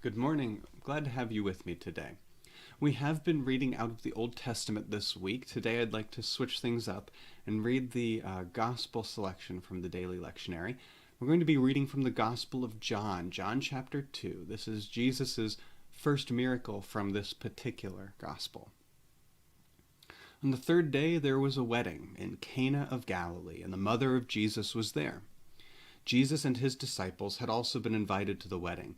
Good morning. Glad to have you with me today. We have been reading out of the Old Testament this week. Today I'd like to switch things up and read the Gospel selection from the daily lectionary. We're going to be reading from the Gospel of John, John chapter 2. This is Jesus' first miracle from this particular Gospel. On the third day there was a wedding in Cana of Galilee, and the mother of Jesus was there. Jesus and his disciples had also been invited to the wedding.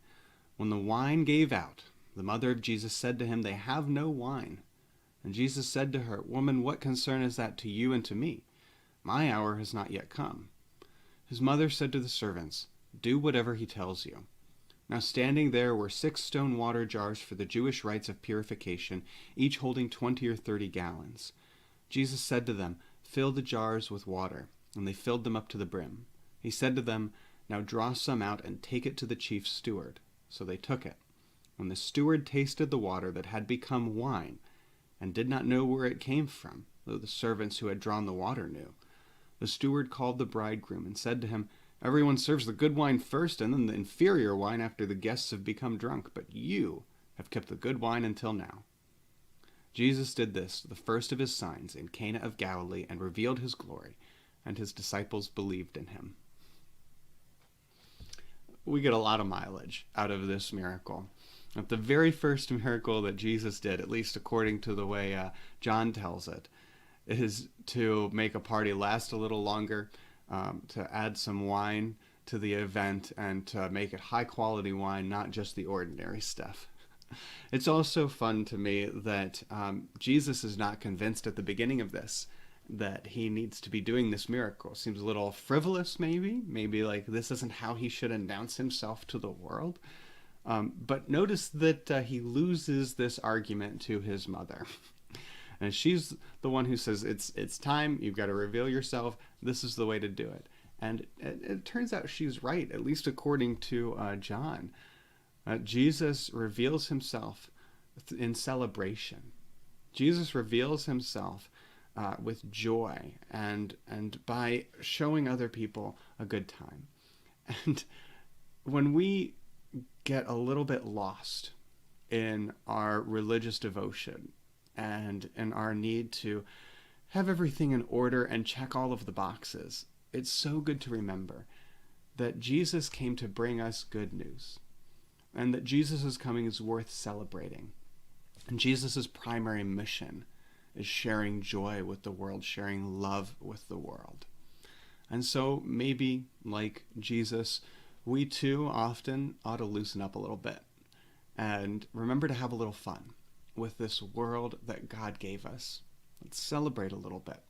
When the wine gave out, the mother of Jesus said to him, "They have no wine." And Jesus said to her, "Woman, what concern is that to you and to me? My hour has not yet come." His mother said to the servants, "Do whatever he tells you." Now standing there were 6 stone water jars for the Jewish rites of purification, each holding 20 or 30 gallons. Jesus said to them, "Fill the jars with water," and they filled them up to the brim. He said to them, "Now draw some out and take it to the chief steward." So they took it. When the steward tasted the water that had become wine, and did not know where it came from, though the servants who had drawn the water knew, the steward called the bridegroom and said to him, "Everyone serves the good wine first, and then the inferior wine after the guests have become drunk, but you have kept the good wine until now." Jesus did this, the first of his signs, in Cana of Galilee, and revealed his glory, and his disciples believed in him. We get a lot of mileage out of this miracle. At the very first miracle that Jesus did, at least according to the way John tells it, is to make a party last a little longer, to add some wine to the event, and to make it high quality wine, not just the ordinary stuff. It's also fun to me that Jesus is not convinced at the beginning of this that he needs to be doing this miracle. Seems a little frivolous, maybe like this isn't how he should announce himself to the world. But notice that he loses this argument to his mother. And she's the one who says, it's time, you've got to reveal yourself, this is the way to do it. And it turns out she's right, at least according to John. Jesus reveals himself in celebration. Jesus reveals himself with joy and by showing other people a good time. And when we get a little bit lost in our religious devotion and in our need to have everything in order and check all of the boxes, it's so good to remember that Jesus came to bring us good news, and that Jesus' coming is worth celebrating. And Jesus' primary mission is sharing joy with the world, sharing love with the world. And so maybe, like Jesus, we too often ought to loosen up a little bit and remember to have a little fun with this world that God gave us. Let's celebrate a little bit.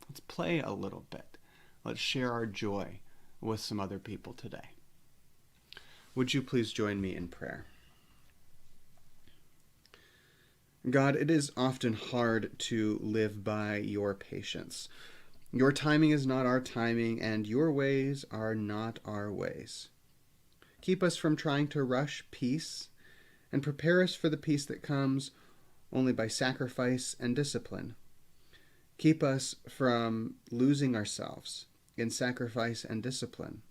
Let's play a little bit. Let's share our joy with some other people today. Would you please join me in prayer? God, it is often hard to live by your patience. Your timing is not our timing, and your ways are not our ways. Keep us from trying to rush peace, and prepare us for the peace that comes only by sacrifice and discipline. Keep us from losing ourselves in sacrifice and discipline,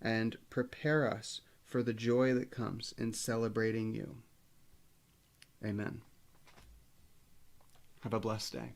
and prepare us for the joy that comes in celebrating you. Amen. Have a blessed day.